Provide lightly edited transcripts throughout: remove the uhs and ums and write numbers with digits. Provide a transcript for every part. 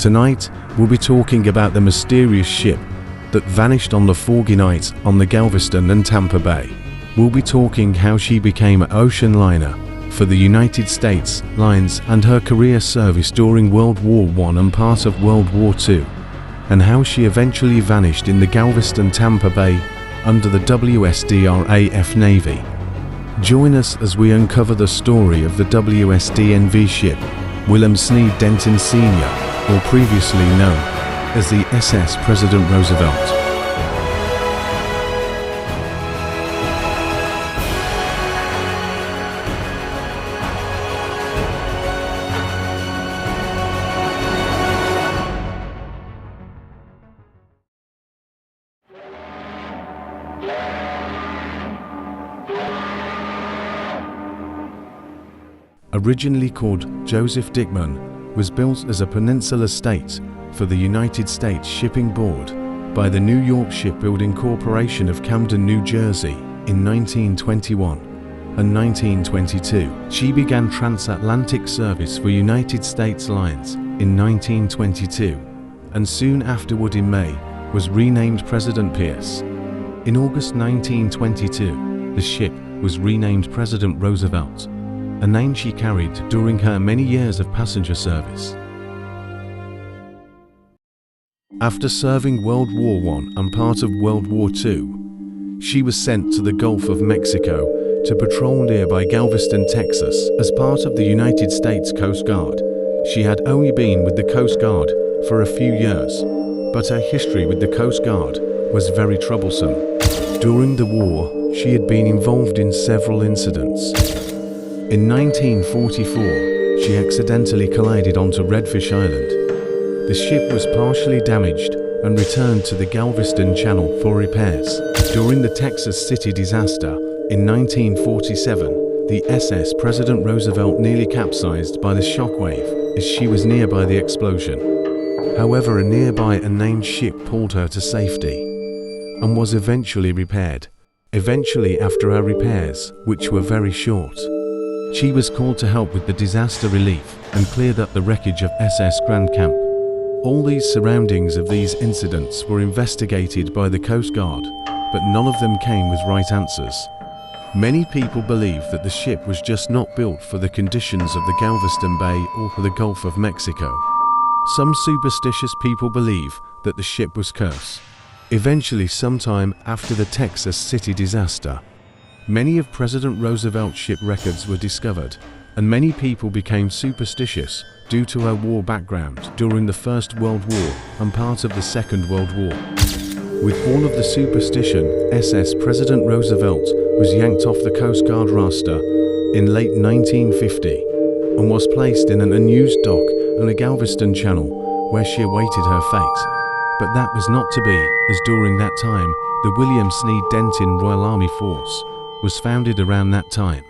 Tonight, we'll be talking about the mysterious ship that vanished on the foggy night on the Galveston and Tampa Bay. We'll be talking how she became an ocean liner for the United States Lines and her career service during World War I and part of World War II, and how she eventually vanished in the Galveston Tampa Bay under the WSDRAF Navy. Join us as we uncover the story of the WSDNV ship, William Sneed Denton Sr., or previously known as the SS President Roosevelt. Originally called Joseph Dickman, was built as a peninsula state for the United States Shipping Board by the New York Shipbuilding Corporation of Camden, New Jersey in 1921 and 1922. She began transatlantic service for United States Lines in 1922 and soon afterward in May was renamed President Pierce. In August 1922, the ship was renamed President Roosevelt, a name she carried during her many years of passenger service. After serving World War I and part of World War II, she was sent to the Gulf of Mexico to patrol nearby Galveston, Texas, as part of the United States Coast Guard. She had only been with the Coast Guard for a few years, but her history with the Coast Guard was very troublesome. During the war, she had been involved in several incidents. In 1944, she accidentally collided onto Redfish Island. The ship was partially damaged and returned to the Galveston Channel for repairs. During the Texas City disaster in 1947, the SS President Roosevelt nearly capsized by the shockwave as she was nearby the explosion. However, a nearby unnamed ship pulled her to safety and was eventually repaired. Eventually, after her repairs, which were very short, she was called to help with the disaster relief and cleared up the wreckage of SS Grand Camp. All these surroundings of these incidents were investigated by the Coast Guard, but none of them came with right answers. Many people believe that the ship was just not built for the conditions of the Galveston Bay or for the Gulf of Mexico. Some superstitious people believe that the ship was cursed. Eventually, sometime after the Texas City disaster, many of President Roosevelt's ship records were discovered, and many people became superstitious due to her war background during the First World War and part of the Second World War. With all of the superstition, SS President Roosevelt was yanked off the Coast Guard roster in late 1950 and was placed in an unused dock on the Galveston Channel where she awaited her fate. But that was not to be, as during that time, the William Sneed Denton Royal Army Force was founded around that time,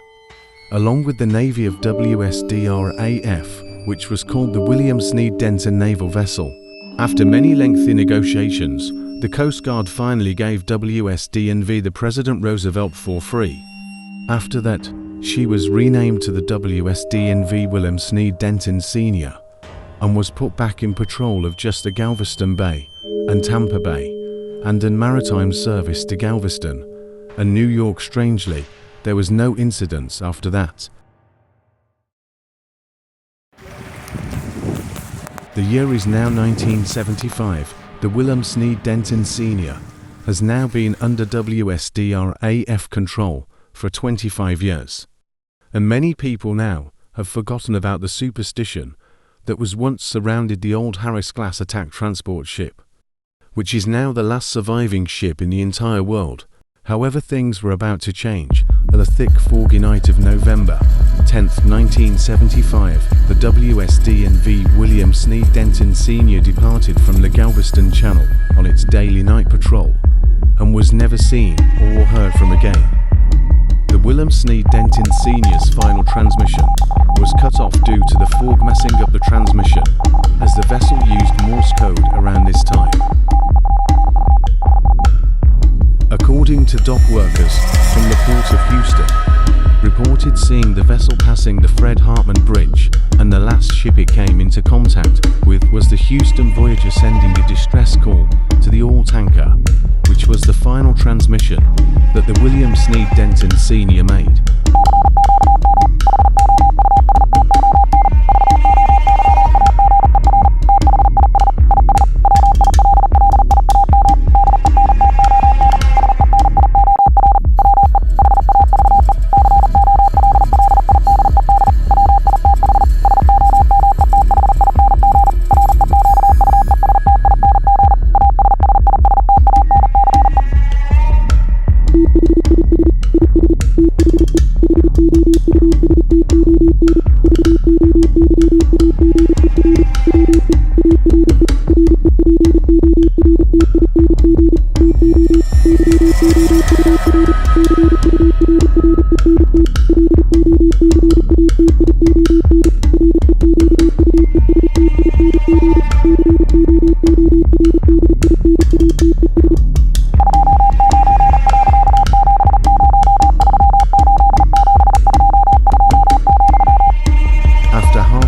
along with the Navy of WSDRAF, which was called the William Sneed Denton Naval Vessel. After many lengthy negotiations, the Coast Guard finally gave WSDNV the President Roosevelt for free. After that, she was renamed to the WSDNV William Sneed Denton Sr. and was put back in patrol of just the Galveston Bay and Tampa Bay and in maritime service to Galveston and New York. Strangely, there was no incidents after that. The year is now 1975. The William Sneed Denton Sr. has now been under WSDRAF control for 25 years. And many people now have forgotten about the superstition that was once surrounded the old Harris-class attack transport ship, which is now the last surviving ship in the entire world. However, things were about to change. On the thick, foggy night of November 10th, 1975, the WSDNV William Sneed Denton Sr. departed from the Galveston Channel on its daily night patrol and was never seen or heard from again. The William Sneed Denton Sr.'s final transmission was cut off due to the fog messing up the transmission, as the vessel used Morse code around this time. According according to dock workers from the port of Houston, reported seeing the vessel passing the Fred Hartman Bridge, and the last ship it came into contact with was the Houston Voyager, sending a distress call to the oil tanker, which was the final transmission that the William Sneed Denton Sr. made.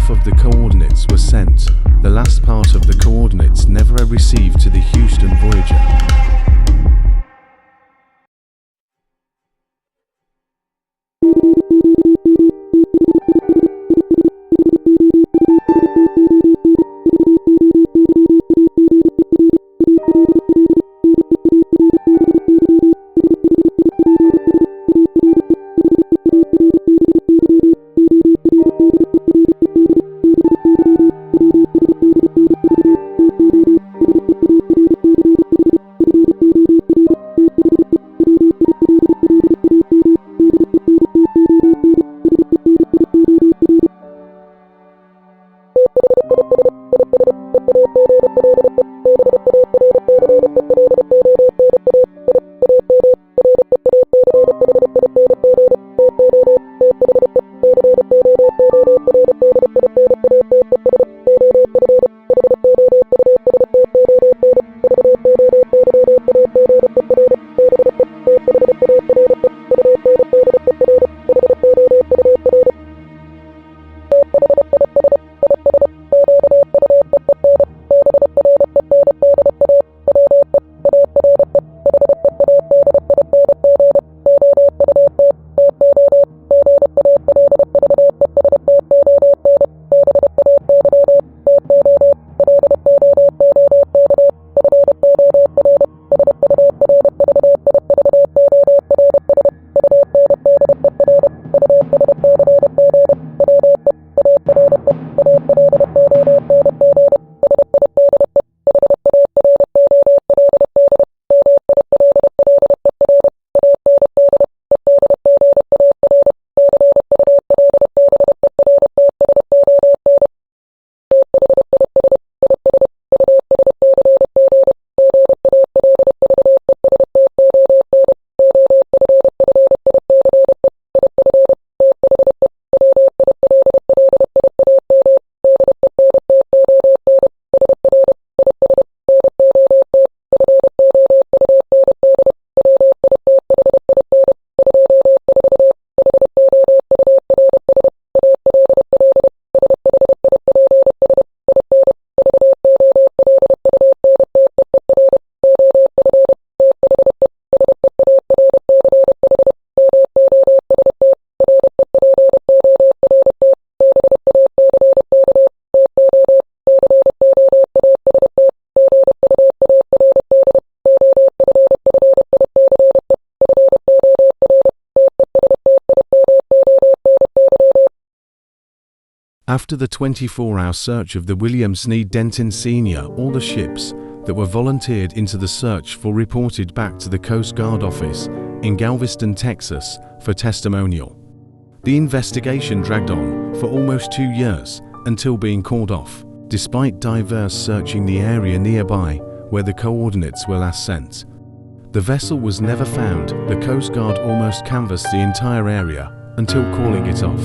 Of the coordinates were sent, the last part of the coordinates never received to the Houston Voyager. After the 24-hour search of the William Sneed Denton Sr., all the ships that were volunteered into the search for reported back to the Coast Guard office in Galveston, Texas, for testimonial. The investigation dragged on for almost 2 years until being called off, despite divers searching the area nearby where the coordinates were last sent. The vessel was never found. The Coast Guard almost canvassed the entire area until calling it off.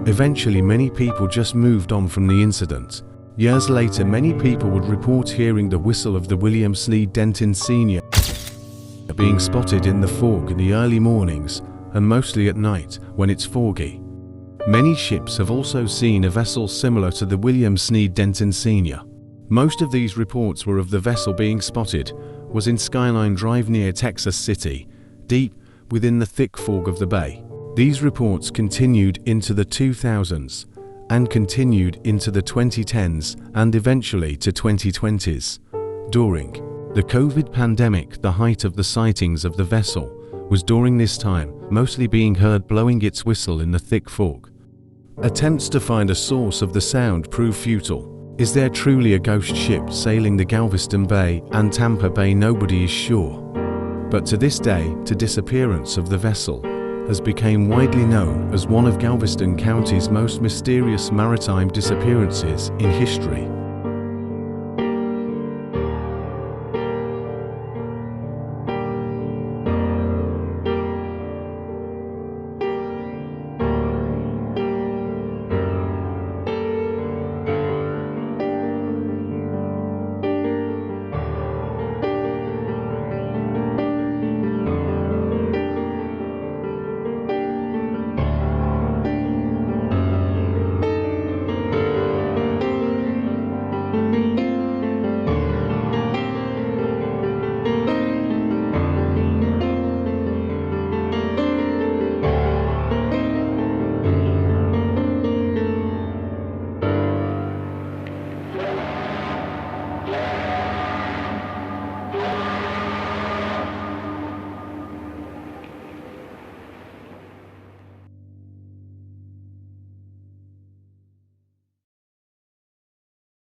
Eventually, many people just moved on from the incident. Years later, many people would report hearing the whistle of the William Sneed Denton Sr. being spotted in the fog in the early mornings and mostly at night when it's foggy. Many ships have also seen a vessel similar to the William Sneed Denton Sr. Most of these reports were of the vessel being spotted was in Skyline Drive near Texas City, deep within the thick fog of the bay. These reports continued into the 2000s and continued into the 2010s and eventually to 2020s. During the COVID pandemic, the height of the sightings of the vessel was during this time, mostly being heard blowing its whistle in the thick fog. Attempts to find a source of the sound prove futile. Is there truly a ghost ship sailing the Galveston Bay and Tampa Bay? Nobody is sure. But to this day, the disappearance of the vessel has become widely known as one of Galveston County's most mysterious maritime disappearances in history.